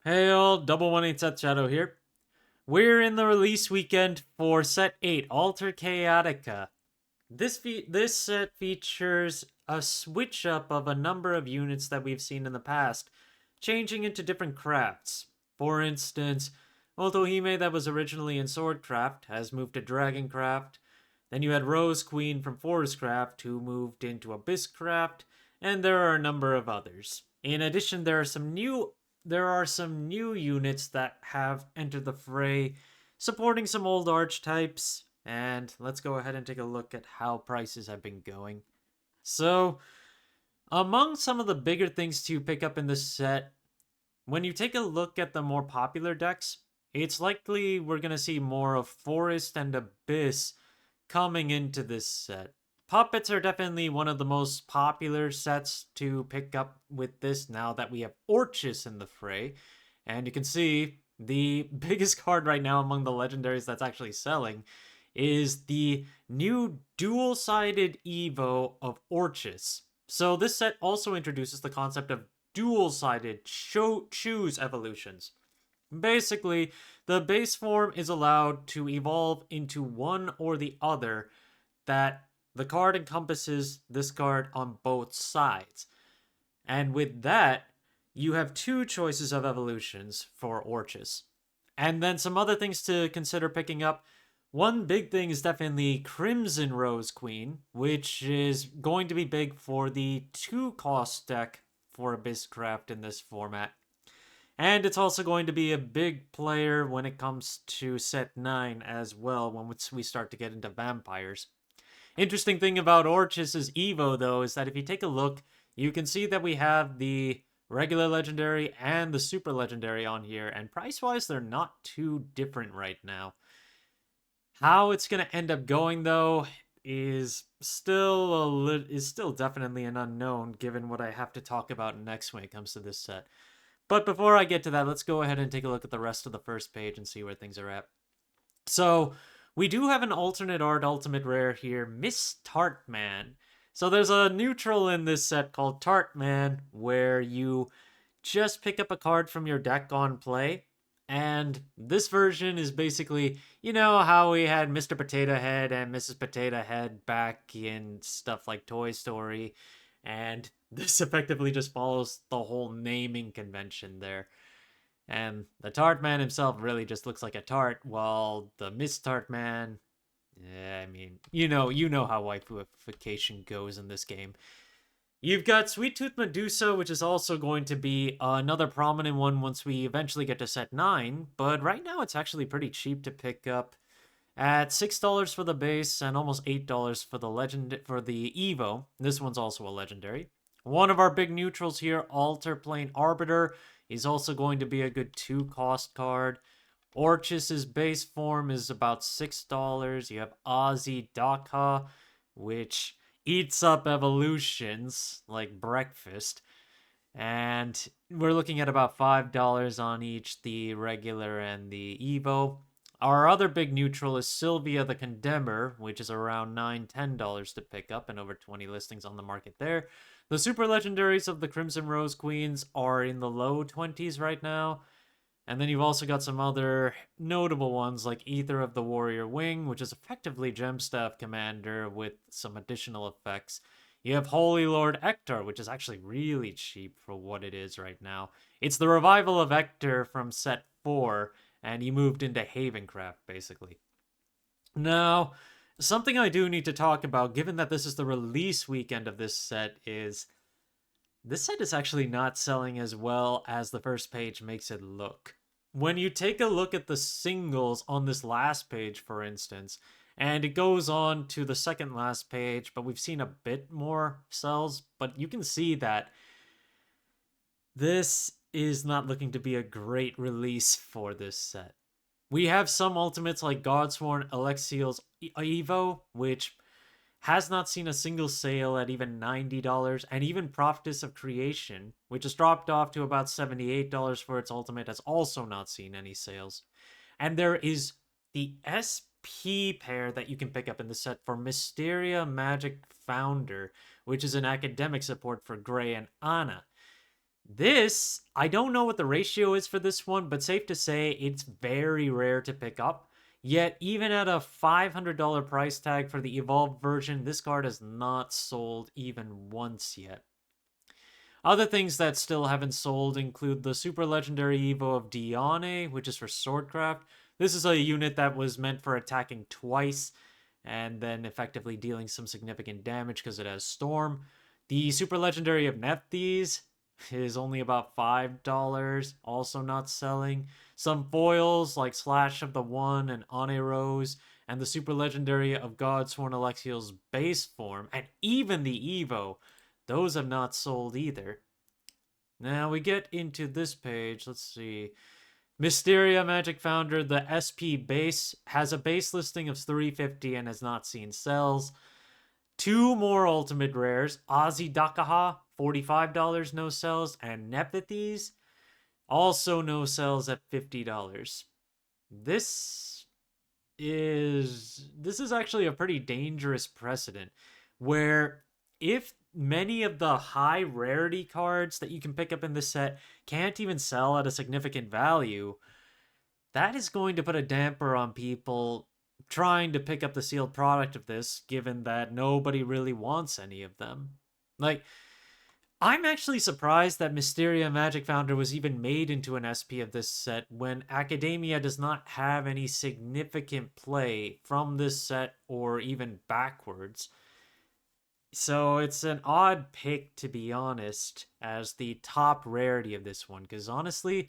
Hey all, Double 1-8 Set Shadow here. We're in the release weekend for Set 8, Alterchaotica. This set features a switch up of a number of units that we've seen in the past, changing into different crafts. For instance, Otohime that was originally in Swordcraft has moved to Dragoncraft. Then you had Rose Queen from Forestcraft who moved into Abysscraft, and there are a number of others. In addition, there are some new units that have entered the fray, supporting some old archetypes, and let's go ahead and take a look at how prices have been going. So, among some of the bigger things to pick up in this set, when you take a look at the more popular decks, it's likely we're going to see more of Forest and Abyss coming into this set. Puppets are definitely one of the most popular sets to pick up with this now that we have Orchis in the fray. And you can see the biggest card right now among the legendaries that's actually selling is the new dual-sided Evo of Orchis. So this set also introduces the concept of dual-sided choose evolutions. Basically, the base form is allowed to evolve into one or the other that the card encompasses this card on both sides. And with that, you have two choices of evolutions for Orchis. And then some other things to consider picking up. One big thing is definitely Crimson Rose Queen, which is going to be big for the 2-cost deck for Abysscraft in this format. And it's also going to be a big player when it comes to set 9 as well, when we start to get into vampires. Interesting thing about Orchis' Evo, though, is that if you take a look, you can see that we have the regular legendary and the super legendary on here, and price-wise, they're not too different right now. How it's going to end up going, though, is still definitely an unknown, given what I have to talk about next when it comes to this set. But before I get to that, let's go ahead and take a look at the rest of the first page and see where things are at. So, we do have an alternate art ultimate rare here, Miss Tartman. So there's a neutral in this set called Tartman, where you just pick up a card from your deck on play. And this version is basically, you know how we had Mr. Potato Head and Mrs. Potato Head back in stuff like Toy Story, and this effectively just follows the whole naming convention there. And the Tart Man himself really just looks like a tart, while the Miss Tart Man, I mean, you know how waifuification goes in this game. You've got Sweet Tooth Medusa, which is also going to be another prominent one once we eventually get to set 9, but right now it's actually pretty cheap to pick up at $6 for the base and almost $8 for the Evo. This one's also a legendary. One of our big neutrals here, Alter Plane Arbiter, is also going to be a good 2-cost card. Orchis' base form is about $6. You have Ozzy Daka, which eats up evolutions like breakfast. And we're looking at about $5 on each, the regular and the Evo. Our other big neutral is Sylvia the Condemner, which is around $9, $10 to pick up and over 20 listings on the market there. The super legendaries of the Crimson Rose Queens are in the low 20s right now. And then you've also got some other notable ones like Ether of the Warrior Wing, which is effectively Gemstaff Commander with some additional effects. You have Holy Lord Ector, which is actually really cheap for what it is right now. It's the revival of Ector from set 4, and he moved into Havencraft, basically. Now, something I do need to talk about, given that this is the release weekend of this set, is this set is actually not selling as well as the first page makes it look. When you take a look at the singles on this last page, for instance, and it goes on to the second last page, but we've seen a bit more sells, but you can see that this is not looking to be a great release for this set. We have some ultimates like Godsworn Alexiel's Evo, which has not seen a single sale at even $90, and even Prophetess of Creation, which has dropped off to about $78 for its ultimate, has also not seen any sales. And there is the SP pair that you can pick up in the set for Mysteria Magic Founder, which is an academic support for Gray and Anna. This, I don't know what the ratio is for this one, but safe to say it's very rare to pick up. Yet, even at a $500 price tag for the evolved version, this card has not sold even once yet. Other things that still haven't sold include the Super Legendary Evo of Diane, which is for Swordcraft. This is a unit that was meant for attacking twice and then effectively dealing some significant damage because it has Storm. The Super Legendary of Nephthys is only about $5, also not selling. Some foils like Slash of the One and Ane Rose, and the Super Legendary of Godsworn Alexiel's base form, and even the Evo, those have not sold either. Now we get into this page. Let's see. Mysteria Magic Founder, the SP base, has a base listing of 350 and has not seen sales. Two more ultimate rares, Ozzy Dakaha, $45, no sales, and Nephthys, also no sales at $50. This is actually a pretty dangerous precedent where if many of the high rarity cards that you can pick up in this set can't even sell at a significant value, that is going to put a damper on people trying to pick up the sealed product of this, given that nobody really wants any of them. Like, I'm actually surprised that Mysteria Magic Founder was even made into an SP of this set when Academia does not have any significant play from this set or even backwards. So it's an odd pick, to be honest, as the top rarity of this one, because honestly,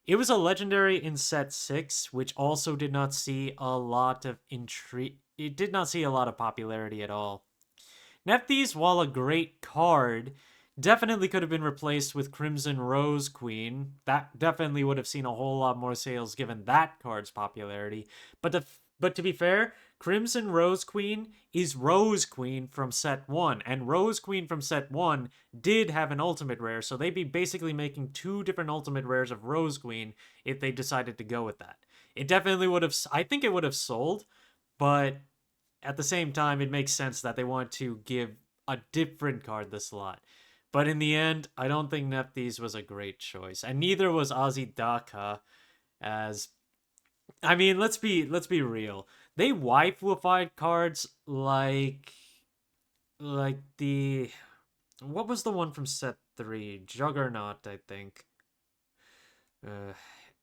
it was a legendary in set 6, which also did not see a lot of intrigue. It did not see a lot of popularity at all. Nephthys, while a great card, definitely could have been replaced with Crimson Rose Queen. That definitely would have seen a whole lot more sales given that card's popularity. But to be fair, Crimson Rose Queen is Rose Queen from set 1, and Rose Queen from set 1 did have an ultimate rare, so they'd be basically making two different ultimate rares of Rose Queen if they decided to go with that. It definitely would have, I think it would have sold, but at the same time, it makes sense that they want to give a different card the slot. But in the end, I don't think Nephthys was a great choice, and neither was Ozzy Daka. As I mean, let's be real. They waifuified cards like the what was the one from set 3? Juggernaut, I think. Uh,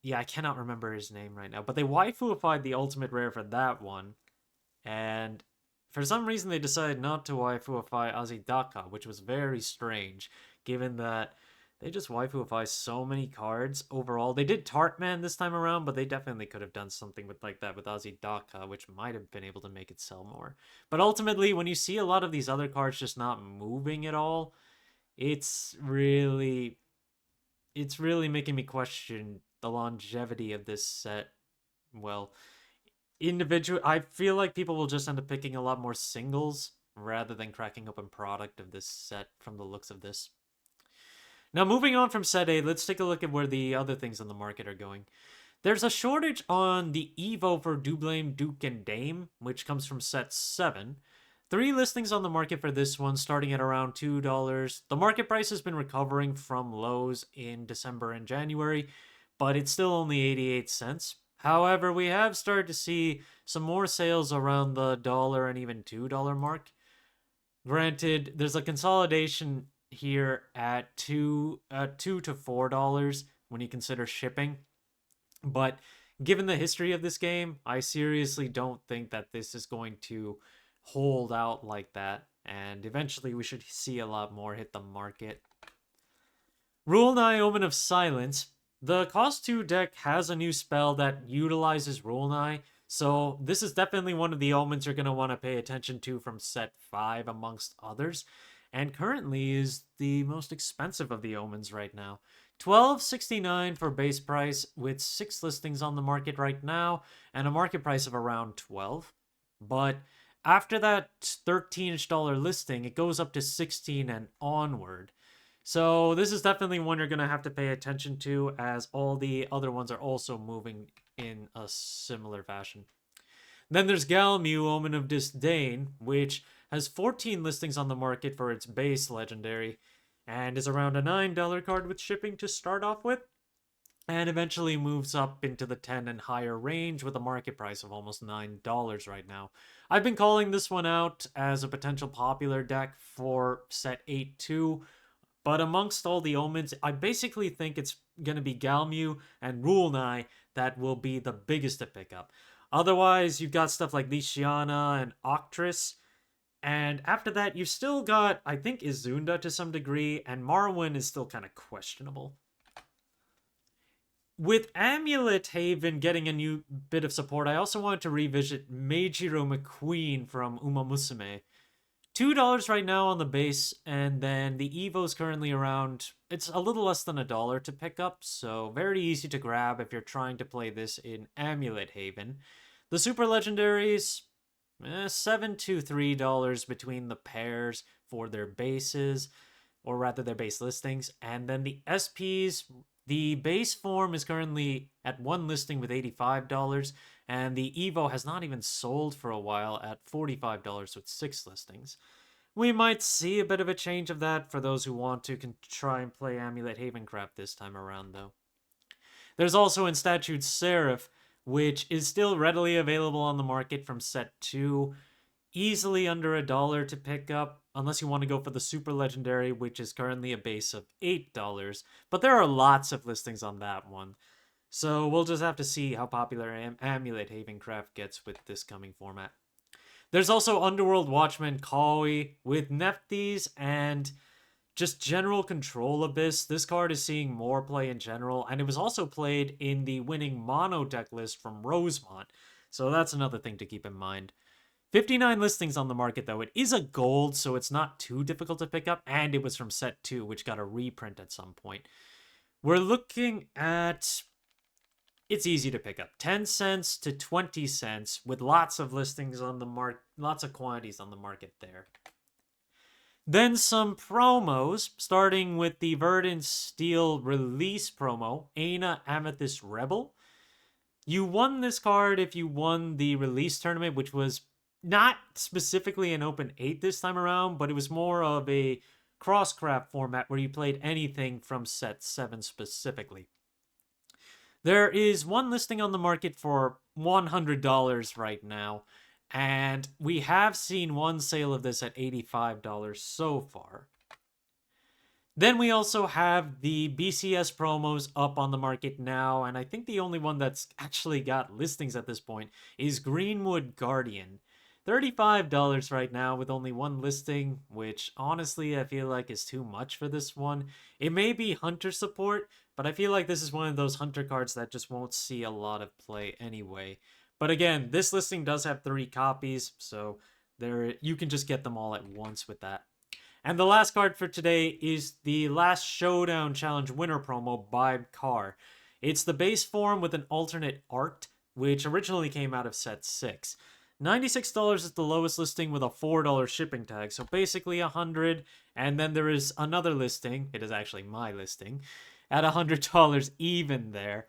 yeah, I cannot remember his name right now, but they waifuified the ultimate rare for that one. And for some reason, they decided not to waifuify Azidaka, which was very strange, given that they just waifuify so many cards overall. They did Tartman this time around, but they definitely could have done something with like that with Azidaka, which might have been able to make it sell more. But ultimately, when you see a lot of these other cards just not moving at all, it's really making me question the longevity of this set. Well, I feel like people will just end up picking a lot more singles rather than cracking open product of this set from the looks of this. Now, moving on from set A, let's take a look at where the other things on the market are going. There's a shortage on the Evo for Doublame, Duke, and Dame, which comes from set 7. 3 listings on the market for this one, starting at around $2. The market price has been recovering from lows in December and January, but it's still only 88 cents. However, we have started to see some more sales around the dollar and even $2 mark. Granted, there's a consolidation here at $2 to $4 when you consider shipping. But given the history of this game, I seriously don't think that this is going to hold out like that. And eventually we should see a lot more hit the market. Rule 9 Omen of Silence. The cost 2 deck has a new spell that utilizes Rule 9. So this is definitely one of the omens you're going to want to pay attention to from set 5 amongst others. And currently is the most expensive of the omens right now. $12.69 for base price with 6 listings on the market right now and a market price of around $12. But after that $13-ish listing, it goes up to $16 and onward. So this is definitely one you're going to have to pay attention to, as all the other ones are also moving in a similar fashion. Then there's Galmu, Omen of Disdain, which has 14 listings on the market for its base legendary. and is around a $9 card with shipping to start off with, and eventually moves up into the 10 and higher range with a market price of almost $9 right now. I've been calling this one out as a potential popular deck for set 8 too, but amongst all the omens, I basically think it's going to be Galmu and Rulnai that will be the biggest to pick up. Otherwise, you've got stuff like Lishiana and Octris, and after that, you've still got, I think, Izunda to some degree, and Marwyn is still kind of questionable. With Amulet Haven getting a new bit of support, I also wanted to revisit Meijiro McQueen from Uma Musume. $2 right now on the base, and then the Evo's currently around, it's a little less than $1 to pick up, so very easy to grab if you're trying to play this in Amulet Haven. The Super Legendaries, $7 to $3 between the pairs for their bases, or rather their base listings, and then the SPs, the base form is currently at one listing with $85, and the Evo has not even sold for a while at $45 with 6 listings. We might see a bit of a change of that for those who want to try and play Amulet Haven crap this time around, though. There's also Enstatued Seraph, which is still readily available on the market from set 2, easily under $1 to pick up, unless you want to go for the Super Legendary, which is currently a base of $8, but there are lots of listings on that one. So we'll just have to see how popular Amulet Haven craft gets with this coming format. There's also Underworld Watchman Kawi with Nephthys and just general Control Abyss. This card is seeing more play in general, and it was also played in the winning mono deck list from Rosemont, so that's another thing to keep in mind. 59 listings on the market, though. It is a gold, so it's not too difficult to pick up, and it was from set 2, which got a reprint at some point. We're looking at... It's easy to pick up. 10 cents to 20 cents with lots of listings on the market, lots of quantities on the market there. Then some promos, starting with the Verdant Steel release promo, Aina Amethyst Rebel. You won this card if you won the release tournament, which was not specifically an Open 8 this time around, but it was more of a cross-craft format where you played anything from set 7 specifically. There is one listing on the market for $100 right now, and we have seen one sale of this at $85 so far. Then we also have the BCS promos up on the market now, and I think the only one that's actually got listings at this point is Greenwood Guardian. $35 right now with only one listing, which honestly I feel like is too much for this one. It may be Hunter support, but I feel like this is one of those Hunter cards that just won't see a lot of play anyway. But again, this listing does have 3 copies, so you can just get them all at once with that. And the last card for today is the Last Showdown Challenge winner promo by Carr. It's the base form with an alternate art, which originally came out of set 6. $96 is the lowest listing with a $4 shipping tag, so basically $100, and then there is another listing, it is actually my listing, at $100 even there,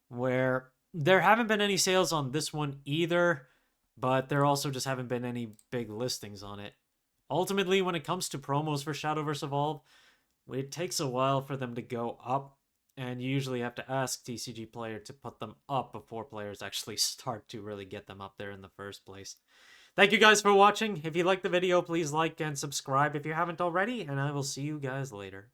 where there haven't been any sales on this one either, but there also just haven't been any big listings on it. Ultimately, when it comes to promos for Shadowverse Evolve, it takes a while for them to go up, and you usually have to ask TCG player to put them up before players actually start to really get them up there in the first place. Thank you guys for watching. If you liked the video, please like and subscribe if you haven't already, and I will see you guys later.